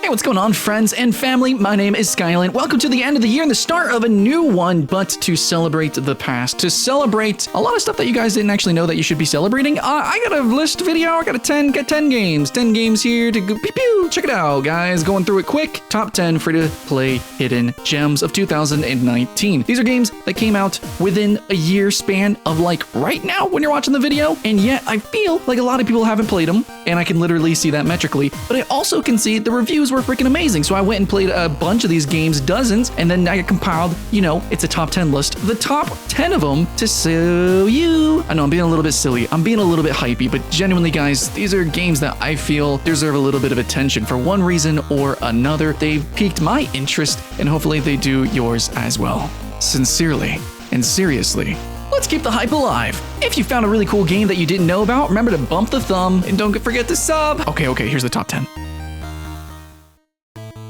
Hey, what's going on, friends and family? My name is Skyland. Welcome to the end of the year and the start of a new one, but to celebrate the past, to celebrate a lot of stuff that you guys didn't actually know that you should be celebrating. I got a list video. I got a 10 games. 10 games here to go. Pew, pew. Check it out, guys. Going through it quick. Top 10 free-to-play hidden gems of 2019. These are games that came out within a year span of like right now when you're watching the video, and yet I feel like a lot of people haven't played them, and I can literally see that metrically, but I also can see the reviews were freaking amazing. So I went and played a bunch of these games, dozens, and then I compiled, it's a top 10 list, the top 10 of them to show you. I know I'm being a little bit silly. I'm being a little bit hypey, but genuinely, guys, these are games that I feel deserve a little bit of attention for one reason or another. They've piqued my interest, and hopefully they do yours as well. Sincerely and seriously, let's keep the hype alive. If you found a really cool game that you didn't know about, remember to bump the thumb and don't forget to sub. Okay, here's the top 10.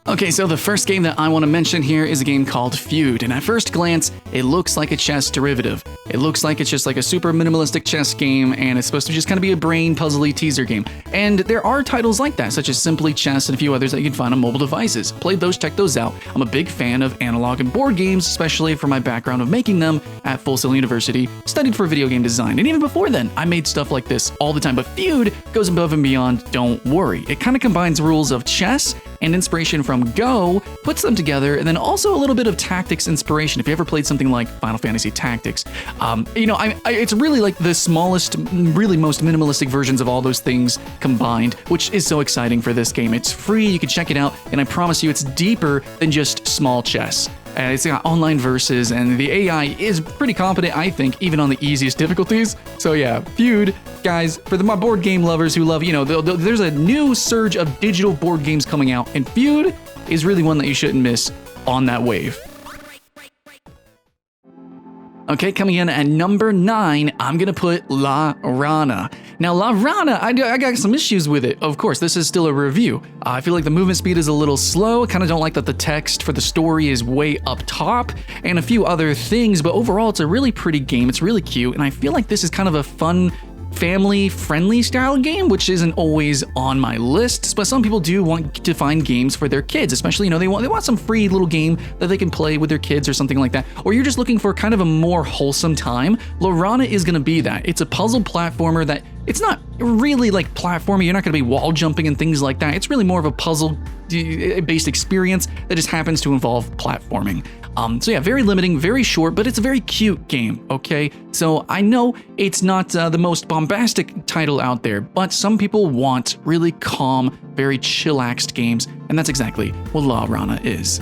Okay, so the first game that I want to mention here is a game called Feud, and at first glance, it looks like a chess derivative. It looks like it's just like a super minimalistic chess game, and it's supposed to just kind of be a brain puzzly teaser game. And there are titles like that, such as Simply Chess and a few others that you can find on mobile devices. Played those, check those out. I'm a big fan of analog and board games, especially for my background of making them at Full Sail University, studied for video game design, and even before then, I made stuff like this all the time. But Feud goes above and beyond, don't worry. It kind of combines rules of chess and inspiration from Go, puts them together, and then also a little bit of tactics inspiration. If you ever played something like Final Fantasy Tactics, it's really like the smallest, really most minimalistic versions of all those things combined, which is so exciting for this game. It's free, you can check it out, and I promise you it's deeper than just small chess. It's got online verses, and the AI is pretty competent, I think, even on the easiest difficulties. So yeah, Feud, guys, for my board game lovers who love, there's a new surge of digital board games coming out, and Feud is really one that you shouldn't miss on that wave. Okay, coming in at number 9, I'm gonna put La Rana. Now, La Rana, I got some issues with it. Of course, this is still a review. I feel like the movement speed is a little slow. I kind of don't like that the text for the story is way up top, and a few other things, but overall, it's a really pretty game. It's really cute, and I feel like this is kind of a fun, family-friendly style game, which isn't always on my list, but some people do want to find games for their kids, especially, they want some free little game that they can play with their kids or something like that, or you're just looking for kind of a more wholesome time. La Rana is going to be that. It's a puzzle platformer that it's not really like platforming. You're not going to be wall jumping and things like that. It's really more of a puzzle-based experience that just happens to involve platforming. So yeah, very limiting, very short, but it's a very cute game, okay? So I know it's not the most bombastic title out there, but some people want really calm, very chillaxed games, and that's exactly what La Rana is.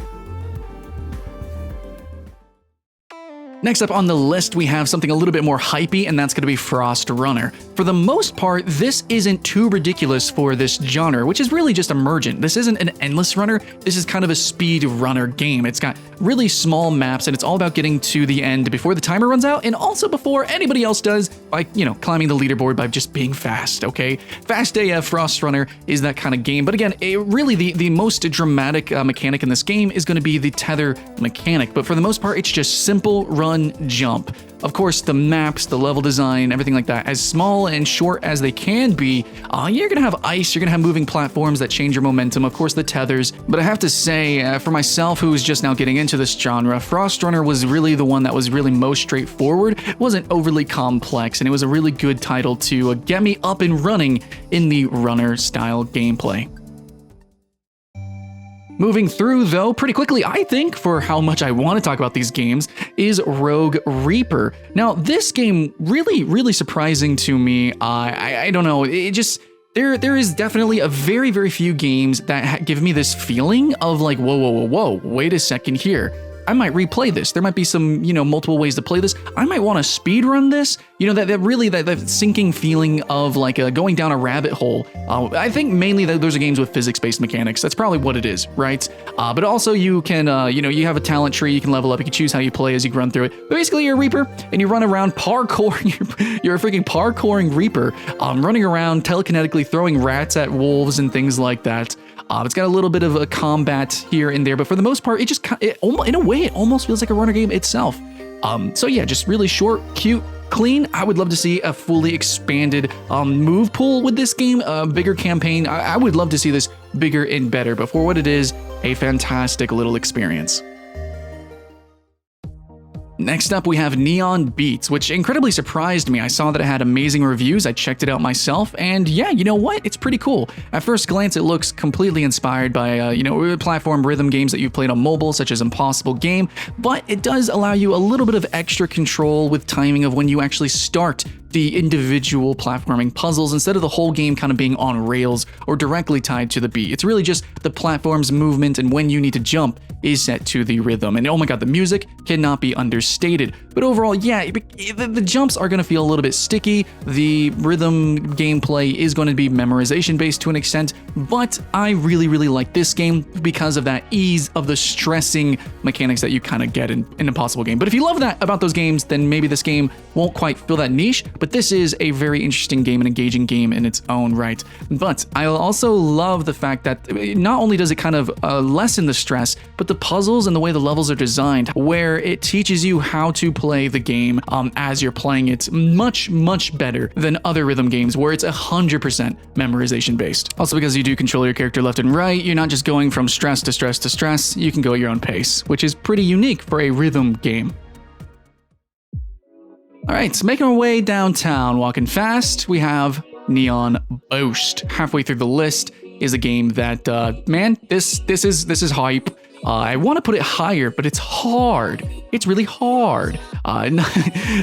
Next up on the list, we have something a little bit more hypey, and that's going to be Frost Runner. For the most part, this isn't too ridiculous for this genre, which is really just emergent. This isn't an endless runner. This is kind of a speed runner game. It's got really small maps, and it's all about getting to the end before the timer runs out, and also before anybody else does by, climbing the leaderboard by just being fast, okay? Fast AF Frost Runner is that kind of game, but again, really the most dramatic mechanic in this game is going to be the tether mechanic, but for the most part, it's just simple run, jump. Of course, the maps, the level design, everything like that, as small and short as they can be, you're gonna have ice, you're gonna have moving platforms that change your momentum, of course the tethers, but I have to say, for myself who's just now getting into this genre, Frost Runner was really the one that was really most straightforward. It wasn't overly complex, and it was a really good title to get me up and running in the runner style gameplay. Moving through, though, pretty quickly, I think, for how much I want to talk about these games, is Rogue Reaper. Now, this game, really surprising to me. I don't know, it just... There is definitely a very, very few games that give me this feeling of like, whoa, wait a second here. I might replay this. There might be some, multiple ways to play this. I might want to speed run this. That sinking feeling of like going down a rabbit hole. I think mainly those are games with physics-based mechanics. That's probably what it is, right? But also you can, you have a talent tree. You can level up. You can choose how you play as you run through it. But basically, you're a Reaper, and you run around parkour. You're a freaking parkouring Reaper, running around telekinetically, throwing rats at wolves and things like that. It's got a little bit of a combat here and there, but for the most part, in a way, it almost feels like a runner game itself. So yeah, just really short, cute, clean. I would love to see a fully expanded move pool with this game, a bigger campaign. I would love to see this bigger and better. But for what it is, a fantastic little experience. Next up, we have Neon Beats, which incredibly surprised me. I saw that it had amazing reviews. I checked it out myself, and yeah, you know what? It's pretty cool. At first glance, it looks completely inspired by, platform rhythm games that you've played on mobile, such as Impossible Game, but it does allow you a little bit of extra control with timing of when you actually start the individual platforming puzzles instead of the whole game kind of being on rails or directly tied to the beat. It's really just the platform's movement and when you need to jump is set to the rhythm. And oh my god, the music cannot be understated. But overall, yeah, the jumps are going to feel a little bit sticky. The rhythm gameplay is going to be memorization based to an extent, but I really, really like this game because of that ease of the stressing mechanics that you kind of get in an Impossible Game. But if you love that about those games, then maybe this game won't quite fill that niche, but this is a very interesting game, an engaging game in its own right. But I also love the fact that not only does it kind of lessen the stress, but the puzzles and the way the levels are designed, where it teaches you how to play the game as you're playing it much, much better than other rhythm games where it's 100% memorization based. Also, because you do control your character left and right, you're not just going from stress to stress to stress, you can go at your own pace, which is pretty unique for a rhythm game. All right, so making our way downtown, walking fast, we have Neon Boost. Halfway through the list is a game that, man, this is hype. I want to put it higher, but it's hard. It's really hard.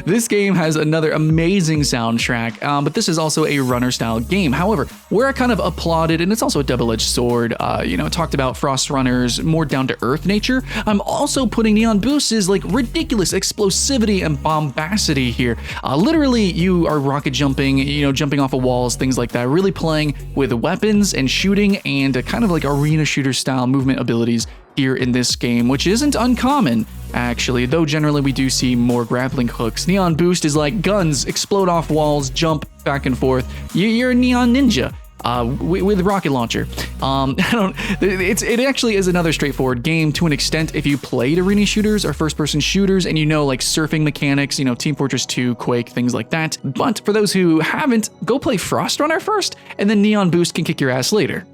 This game has another amazing soundtrack, but this is also a runner-style game. However, where I kind of applauded, and it's also a double-edged sword, talked about Frost Runner's more down-to-earth nature, I'm also putting Neon Boost's like ridiculous explosivity and bombacity here. Literally, you are rocket jumping, jumping off of walls, things like that, really playing with weapons and shooting and kind of like arena shooter-style movement abilities here in this game, which isn't uncommon, actually, though generally we do see more grappling hooks. Neon Boost is like guns, explode off walls, jump back and forth. You're a Neon Ninja. With a rocket launcher. It actually is another straightforward game to an extent if you played arena shooters or first-person shooters and like surfing mechanics, Team Fortress 2, Quake, things like that. But for those who haven't, go play Frost Runner first, and then Neon Boost can kick your ass later.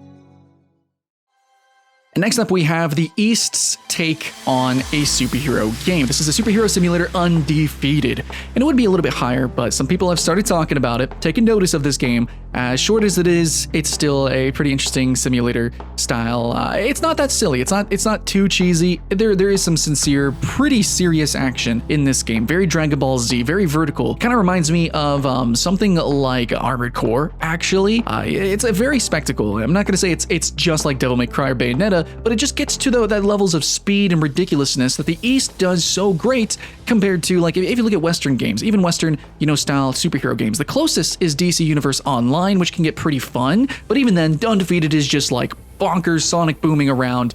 And next up, we have the East's take on a superhero game. This is a superhero simulator, Undefeated. And it would be a little bit higher, but some people have started talking about it, taking notice of this game. As short as it is, it's still a pretty interesting simulator style. It's not that silly. It's not too cheesy. There is some sincere, pretty serious action in this game. Very Dragon Ball Z, very vertical. Kind of reminds me of something like Armored Core, actually. It's a very spectacle. I'm not going to say it's just like Devil May Cry or Bayonetta, but it just gets to that levels of speed and ridiculousness that the East does so great compared to, like, if you look at Western games, even Western, style superhero games. The closest is DC Universe Online, which can get pretty fun, but even then, Undefeated is just like bonkers Sonic booming around.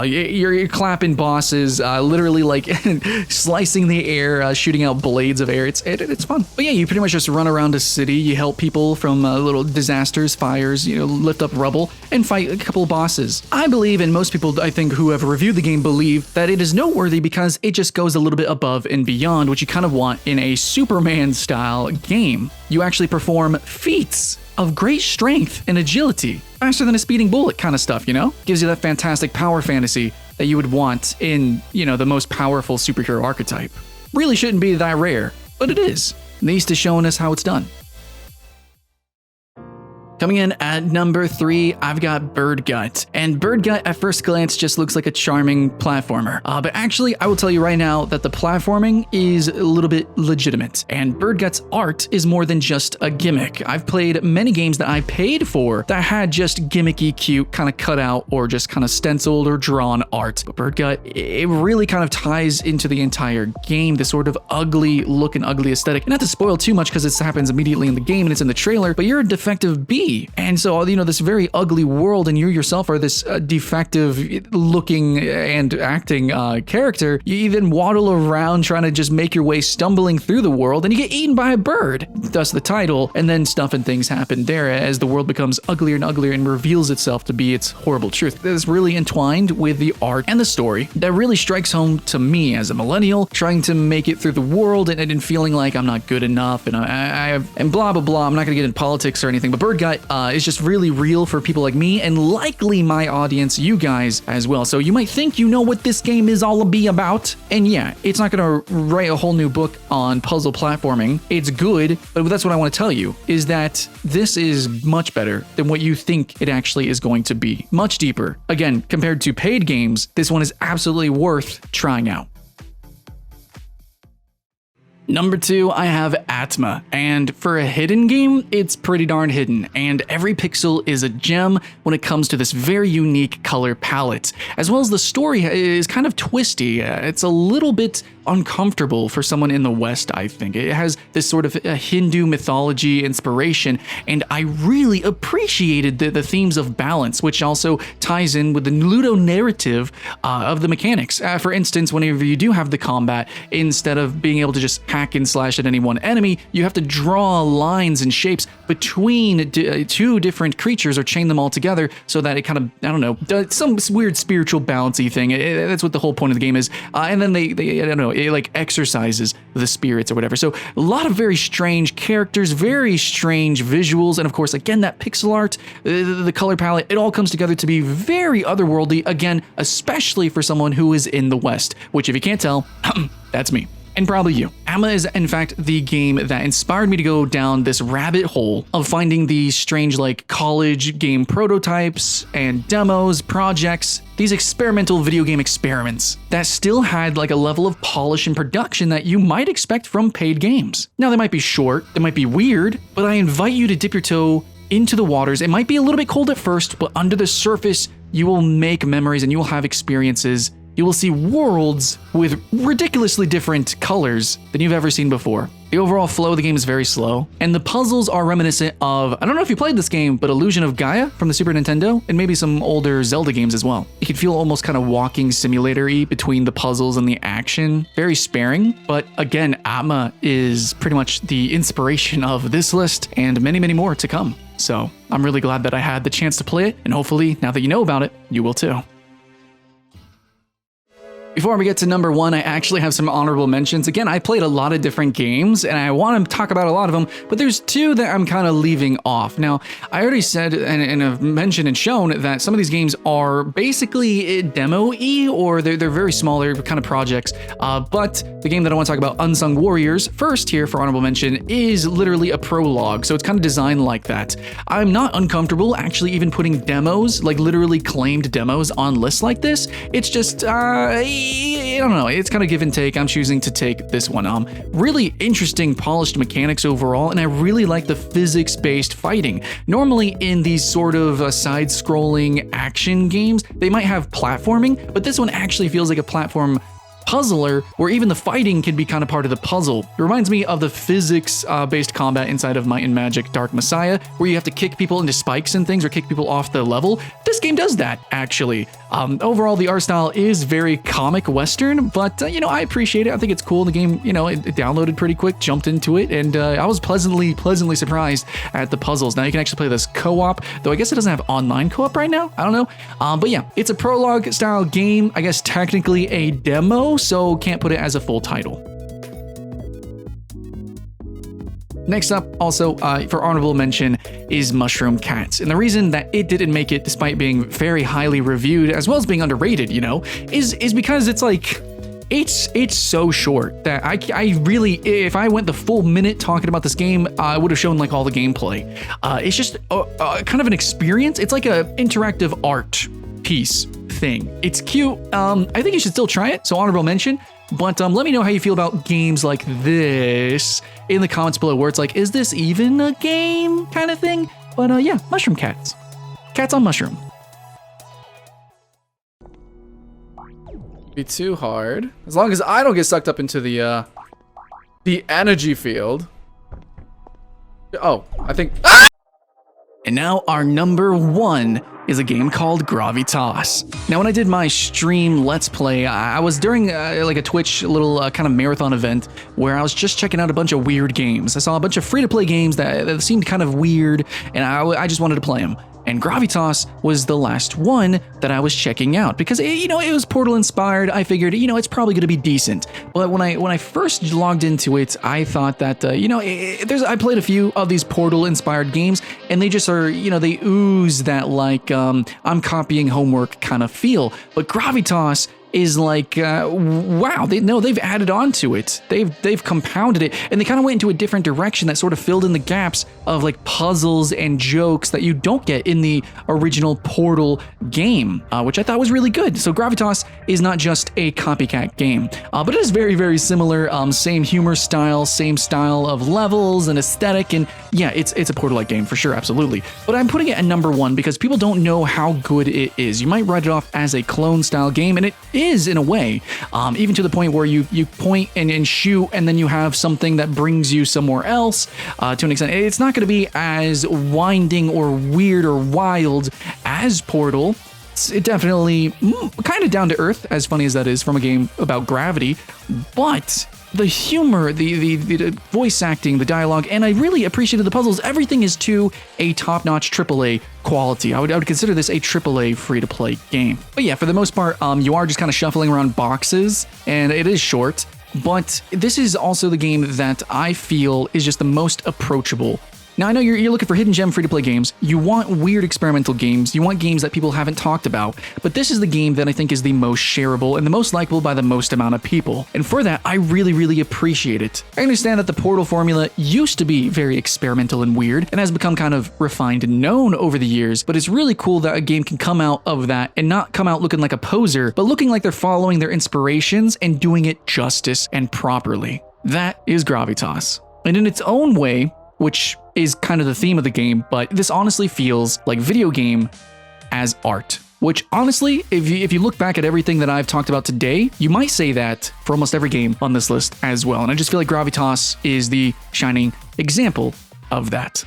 You're clapping bosses, literally like slicing the air, shooting out blades of air. It's fun. But yeah, you pretty much just run around a city, you help people from little disasters, fires, lift up rubble, and fight a couple of bosses. I believe, and most people I think who have reviewed the game believe, that it is noteworthy because it just goes a little bit above and beyond what you kind of want in a Superman-style game. You actually perform feats of great strength and agility, faster than a speeding bullet kind of stuff, Gives you that fantastic power fantasy that you would want in, the most powerful superhero archetype. Really shouldn't be that rare, but it is. And the East is showing us how it's done. Coming in at number 3, I've got Bird Gut. And Bird Gut at first glance just looks like a charming platformer. But actually, I will tell you right now that the platforming is a little bit legitimate. And Bird Gut's art is more than just a gimmick. I've played many games that I paid for that had just gimmicky, cute, kind of cut out or just kind of stenciled or drawn art. But Bird Gut, it really kind of ties into the entire game, this sort of ugly look and ugly aesthetic. And not to spoil too much because this happens immediately in the game and it's in the trailer, but you're a defective bee. And so, this very ugly world, and you yourself are this defective looking and acting character. You even waddle around trying to just make your way stumbling through the world, and you get eaten by a bird. Thus the title, and then stuff and things happen there as the world becomes uglier and uglier and reveals itself to be its horrible truth. It's really entwined with the art and the story that really strikes home to me as a millennial, trying to make it through the world and feeling like I'm not good enough, and and blah, blah, blah. I'm not going to get into politics or anything, but Bird Gut combat is just really real for people like me and likely my audience, you guys as well. So you might think you know what this game is all about. And yeah, it's not going to write a whole new book on puzzle platforming. It's good, but that's what I want to tell you, is that this is much better than what you think it actually is going to be. Much deeper. Again, compared to paid games, this one is absolutely worth trying out. Number 2, I have Atma, and for a hidden game, it's pretty darn hidden, and every pixel is a gem when it comes to this very unique color palette, as well as the story is kind of twisty. It's a little bit uncomfortable for someone in the West, I think. It has this sort of a Hindu mythology inspiration, and I really appreciated the themes of balance, which also ties in with the Ludo narrative of the mechanics. For instance, whenever you do have the combat, instead of being able to just hack and slash at any one enemy, you have to draw lines and shapes between two different creatures or chain them all together so that it kind of, I don't know, does some weird spiritual balancey thing. That's what the whole point of the game is. And then they I don't know, it like exercises the spirits or whatever. So a lot of very strange characters, very strange visuals, and of course, again, that pixel art, the color palette, it all comes together to be very otherworldly, again, especially for someone who is in the West, which if you can't tell, that's me. And probably you. Atma is in fact the game that inspired me to go down this rabbit hole of finding these strange like college game prototypes and demos, projects, these experimental video game experiments that still had like a level of polish and production that you might expect from paid games. Now they might be short, they might be weird, but I invite you to dip your toe into the waters. It might be a little bit cold at first, but under the surface, you will make memories and you will have experiences. You will see worlds with ridiculously different colors than you've ever seen before. The overall flow of the game is very slow, and the puzzles are reminiscent of, I don't know if you played this game, but Illusion of Gaia from the Super Nintendo, and maybe some older Zelda games as well. You can feel almost kind of walking simulator-y between the puzzles and the action. Very sparing, but again, Atma is pretty much the inspiration of this list and many, many more to come. So I'm really glad that I had the chance to play it, and hopefully, now that you know about it, you will too. Before we get to number 1, I actually have some honorable mentions. Again, I played a lot of different games and I want to talk about a lot of them, but there's 2 that I'm kind of leaving off. Now, I already said and have mentioned and shown that some of these games are basically demo-y or they're very small, they're kind of projects. But the game that I want to talk about, Unsung Warriors, first here for honorable mention, is literally a prologue. So it's kind of designed like that. I'm not uncomfortable actually even putting demos, like literally claimed demos on lists like this. It's just, I don't know, it's kind of give and take. I'm choosing to take this one. Really interesting, polished mechanics overall, and I really like the physics-based fighting. Normally in these sort of side-scrolling action games, they might have platforming, but this one actually feels like a platform puzzler where even the fighting can be kind of part of the puzzle. It reminds me of the physics-based combat inside of Might and Magic Dark Messiah, where you have to kick people into spikes and things or kick people off the level. This game does that, actually. Overall, the art style is very comic western, but, you know, I appreciate it. I think it's cool. The game, you know, it downloaded pretty quick, jumped into it, and I was pleasantly surprised at the puzzles. Now, you can actually play this co-op, though I guess it doesn't have online co-op right now. I don't know. But yeah, it's a prologue-style game. I guess technically a demo, so can't put it as a full title. Next up, also for honorable mention, is Mushroom Cats. And the reason that it didn't make it, despite being very highly reviewed, as well as being underrated, you know, is because it's like, it's so short that I really, if I went the full minute talking about this game, I would have shown like all the gameplay. It's just kind of an experience. It's like a interactive art piece thing. It's cute. I think you should still try it, so honorable mention. But let me know how you feel about games like this in the comments below, where it's like, is this even a game kind of thing? But yeah, Mushroom Cats. Cats on Mushroom. Be too hard. As long as I don't get sucked up into the energy field. Oh, I think... Ah! And now our number 1 is a game called Gravitas. Now, when I did my stream Let's Play, I was during like a Twitch little kind of marathon event where I was just checking out a bunch of weird games. I saw a bunch of free-to-play games that seemed kind of weird, and I just wanted to play them. And Gravitas was the last one that I was checking out because it was Portal inspired. I figured, it's probably going to be decent. But when I first logged into it, I thought that I played a few of these Portal inspired games, and they just are, they ooze that like I'm copying homework kind of feel. But Gravitas is like, wow, they've added on to it. They've compounded it, and they kind of went into a different direction that sort of filled in the gaps of like puzzles and jokes that you don't get in the original Portal game, which I thought was really good. So Gravitas is not just a copycat game, but it is very, very similar. Same humor style, same style of levels and aesthetic, and yeah, it's a Portal-like game for sure, absolutely. But I'm putting it at number 1 because people don't know how good it is. You might write it off as a clone-style game, and it is in a way, even to the point where you point and shoot, and then you have something that brings you somewhere else to an extent. It's not going to be as winding or weird or wild as Portal. It's definitely kind of down to earth, as funny as that is from a game about gravity, but the humor, the voice acting, the dialogue, and I really appreciated the puzzles. Everything is to a top-notch AAA quality. I would consider this a AAA free-to-play game. But yeah, for the most part, you are just kind of shuffling around boxes, and it is short, but this is also the game that I feel is just the most approachable. Now, I know you're looking for hidden gem free-to-play games. You want weird experimental games. You want games that people haven't talked about. But this is the game that I think is the most shareable and the most likable by the most amount of people. And for that, I really, really appreciate it. I understand that the Portal formula used to be very experimental and weird and has become kind of refined and known over the years, but it's really cool that a game can come out of that and not come out looking like a poser, but looking like they're following their inspirations and doing it justice and properly. That is Gravitas. And in its own way, which is kind of the theme of the game, but this honestly feels like video game as art. Which honestly, if you look back at everything that I've talked about today, you might say that for almost every game on this list as well. And I just feel like Gravitas is the shining example of that.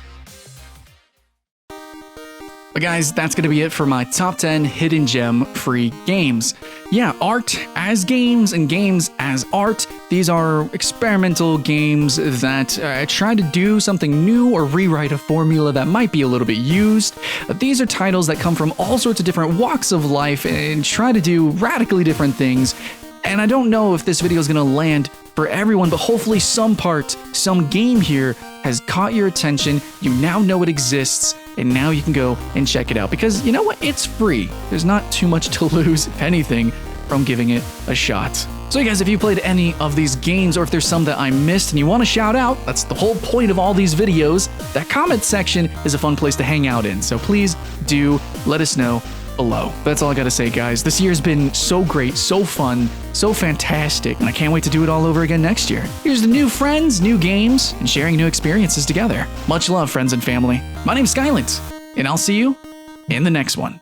But guys, that's going to be it for my top 10 hidden gem free games. Yeah, art as games and games as art. These are experimental games that try to do something new or rewrite a formula that might be a little bit used. These are titles that come from all sorts of different walks of life and try to do radically different things. And I don't know if this video is going to land for everyone, but hopefully some game here has caught your attention. You now know it exists, and now you can go and check it out because you know what? It's free. There's not too much to lose, if anything, from giving it a shot. So you guys, if you played any of these games or if there's some that I missed and you want to shout out, that's the whole point of all these videos. That comment section is a fun place to hang out in. So please do let us know below. That's all I gotta say, guys. This year's been so great, so fun, so fantastic, and I can't wait to do it all over again next year. Here's to new friends, new games, and sharing new experiences together. Much love, friends and family. My name's Skylint, and I'll see you in the next one.